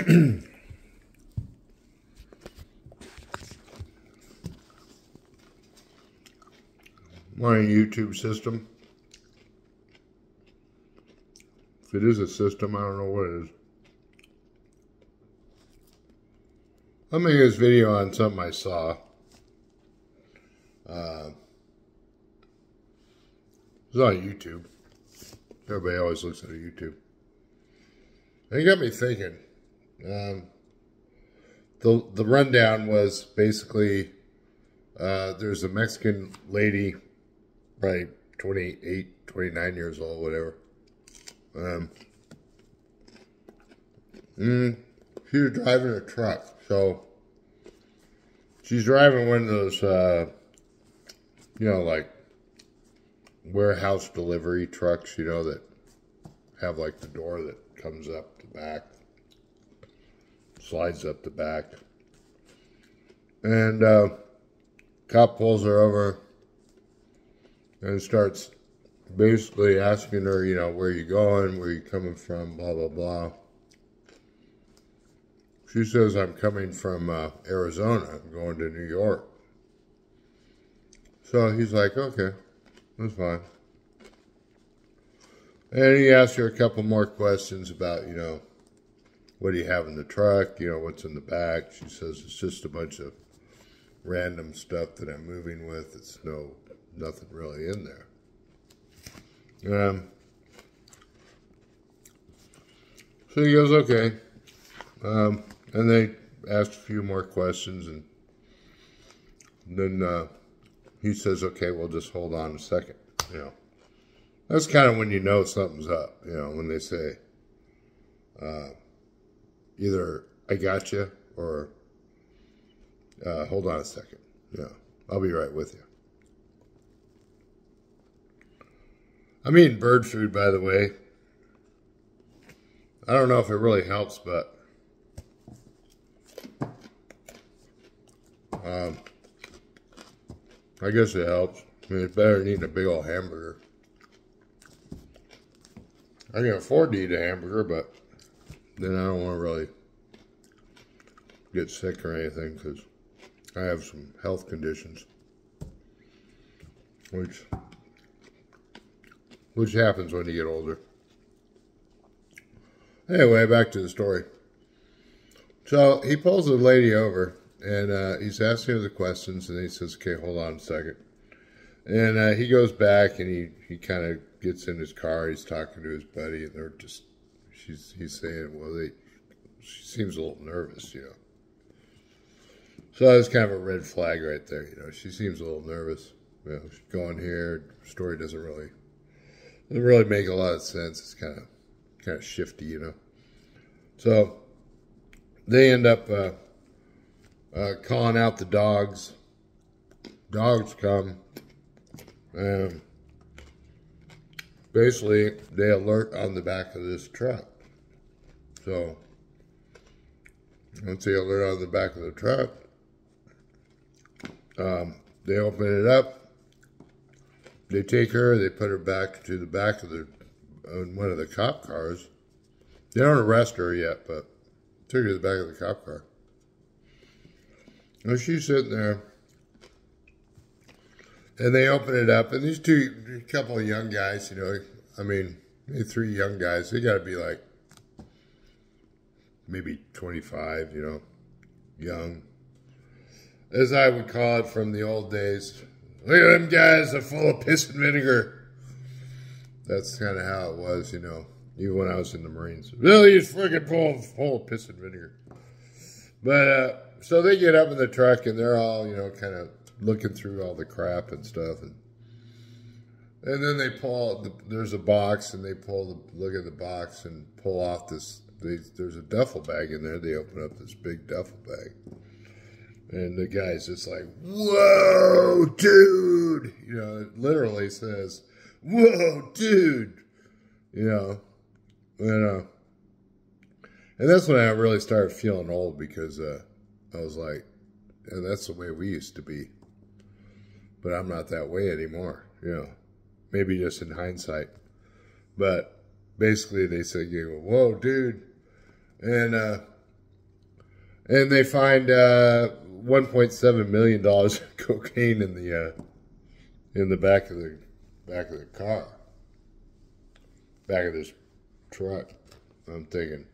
My YouTube system. If it is a system, I don't know what it is. I'm making this video on something I saw. It's on YouTube. Everybody always looks at YouTube. And it got me thinking. The rundown was basically there's a Mexican lady, probably 28, 29 years old, whatever. She was driving a truck. So she's driving one of those, like warehouse delivery trucks, that have like the door that comes up the back, slides up the back. And cop pulls her over and starts basically asking her, where you going, where you coming from, blah, blah, blah. She says, I'm coming from Arizona. I'm going to New York. So he's like, okay, that's fine. And he asks her a couple more questions about, what do you have in the truck? What's in the back? She says, it's just a bunch of random stuff that I'm moving with. It's nothing really in there. So he goes, okay. And they asked a few more questions, and then he says, okay, well, just hold on a second. That's kind of when you know something's up, when they say, either I got you or hold on a second. I'll be right with you. I'm eating bird food, by the way. I don't know if it really helps, but I guess it helps. I mean, it's better than eating a big old hamburger. I can afford to eat a hamburger, but then I don't want to really get sick or anything because I have some health conditions, which happens when you get older. Anyway, back to the story. So he pulls the lady over, and he's asking her the questions, and he says, okay, hold on a second. And he goes back, and he kind of gets in his car. He's talking to his buddy, and they're just, he's saying, well, she seems a little nervous, So that's kind of a red flag right there, She seems a little nervous. She's going here. Story doesn't really make a lot of sense. It's kind of shifty, So they end up calling out the dogs. Dogs come. And basically, they alert on the back of this truck. So once they alert on the back of the truck, they open it up. They take her. They put her back to the back of one of the cop cars. They don't arrest her yet, but took her to the back of the cop car. And she's sitting there, and they open it up, and these couple of young guys, maybe three young guys, they got to be like maybe 25, young. As I would call it from the old days, look at them guys, they're full of piss and vinegar. That's kind of how it was, even when I was in the Marines. Really, he's freaking full of piss and vinegar. But, so they get up in the truck, and they're all, kind of looking through all the crap and stuff. And then they there's a box, and they look at the box and pull off this, there's a duffel bag in there. They open up this big duffel bag. And the guy's just like, whoa, dude. It literally says, whoa, dude. And that's when I really started feeling old because I was like, and that's the way we used to be. But I'm not that way anymore, Maybe just in hindsight. But basically they said, whoa, dude. And And they find $1.7 million of cocaine in the back of the car, back of this truck. I'm thinking.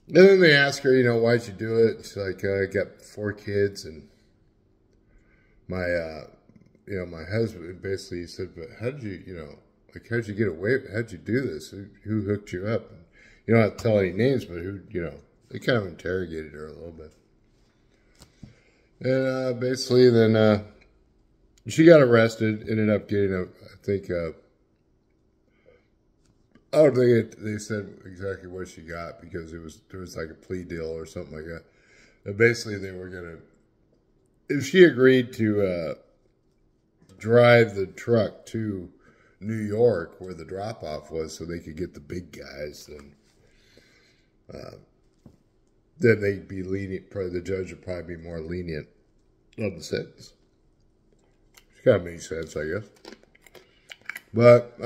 And then they ask her, why'd you do it? She's like, I got 4 kids, and my my husband basically said, but how did you, how'd you get away? How'd you do this? Who hooked you up? And you don't have to tell any names, but who, they kind of interrogated her a little bit. And basically then she got arrested, ended up getting I don't think they said exactly what she got, because there was like a plea deal or something like that. But basically they were going to, if she agreed to drive the truck to New York where the drop-off was so they could get the big guys, then they'd be lenient. Probably the judge would probably be more lenient on the sentence. It's got to make sense, I guess. But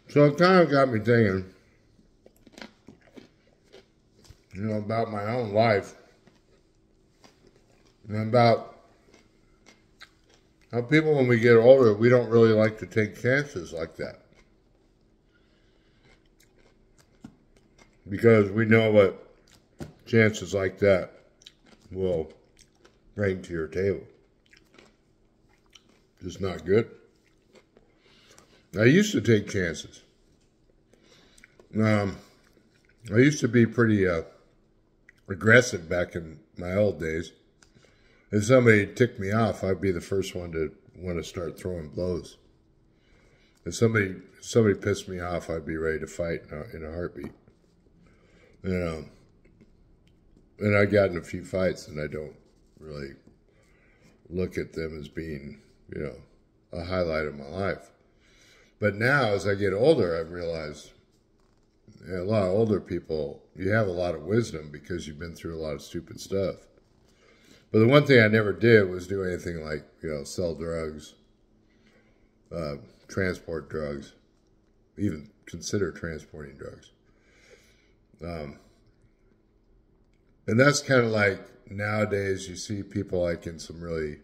so it kind of got me thinking, about my own life and about how people, when we get older, we don't really like to take chances like that. Because we know what chances like that will bring to your table. Just not good. I used to take chances. I used to be pretty aggressive back in my old days. If somebody ticked me off, I'd be the first one to want to start throwing blows. If somebody pissed me off, I'd be ready to fight in a heartbeat. And I got in a few fights, and I don't really look at them as being, a highlight of my life. But now, as I get older, I've realized a lot of older people, you have a lot of wisdom because you've been through a lot of stupid stuff. But the one thing I never did was do anything like, sell drugs, transport drugs, even consider transporting drugs. And that's kind of like nowadays you see people like in some really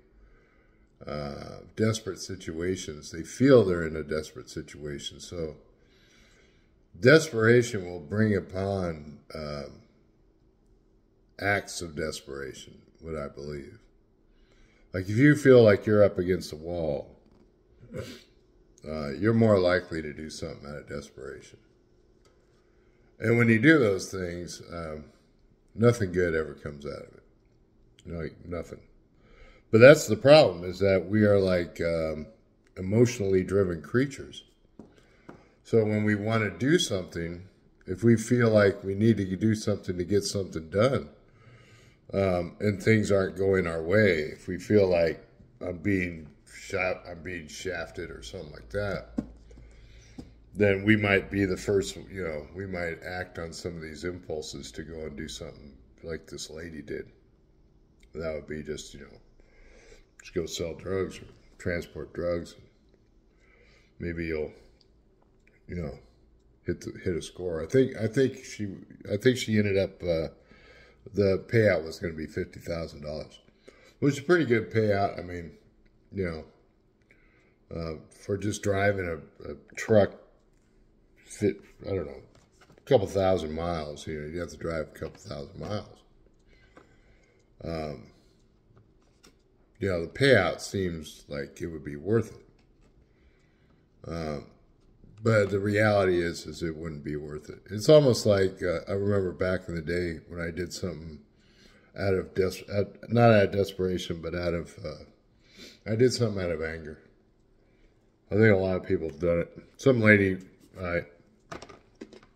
desperate situations. They feel they're in a desperate situation. So desperation will bring upon acts of desperation, what I believe. Like if you feel like you're up against a wall, you're more likely to do something out of desperation. And when you do those things, nothing good ever comes out of it. Like nothing. But that's the problem, is that we are like emotionally driven creatures. So when we want to do something, if we feel like we need to do something to get something done, and things aren't going our way, if we feel like I'm being shafted or something like that, then we might be the first, we might act on some of these impulses to go and do something like this lady did. That would be just, just go sell drugs or transport drugs. Maybe you'll, hit a score. I think she ended up, the payout was going to be $50,000, which is a pretty good payout. I mean, for just driving a truck, I don't know, a couple thousand miles. You have to drive a couple thousand miles. The payout seems like it would be worth it. But the reality is it wouldn't be worth it. It's almost like, I remember back in the day when I did something out of, not out of desperation, but I did something out of anger. I think a lot of people have done it. Some lady, I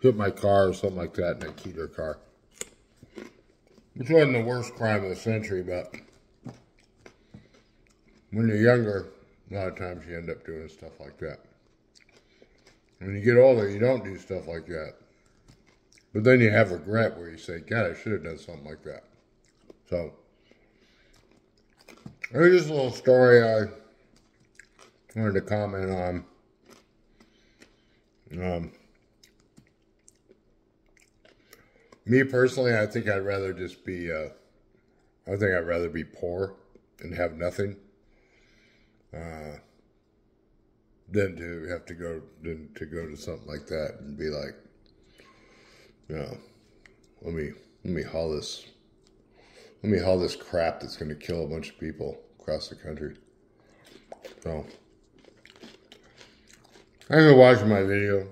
hit my car or something like that, and I keyed her car. Which wasn't the worst crime of the century, but when you're younger, a lot of times you end up doing stuff like that. When you get older, you don't do stuff like that. But then you have regret where you say, God, I should have done something like that. So, here's just a little story I wanted to comment on. Me personally, I think I'd rather just be, I think I'd rather be poor and have nothing than to have to go, to something like that and be like, you know, let me haul this, crap that's going to kill a bunch of people across the country. So, I'm going to watch my video.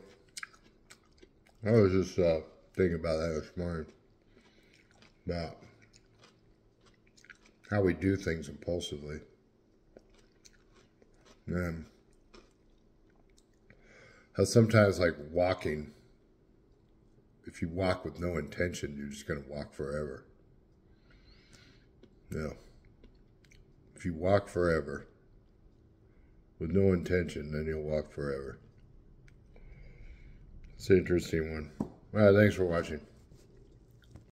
I was just thinking about that this morning, about how we do things impulsively. And how sometimes, like walking, if you walk with no intention, you're just going to walk forever. You know, if you walk forever with no intention, then you'll walk forever. It's an interesting one. All right, thanks for watching.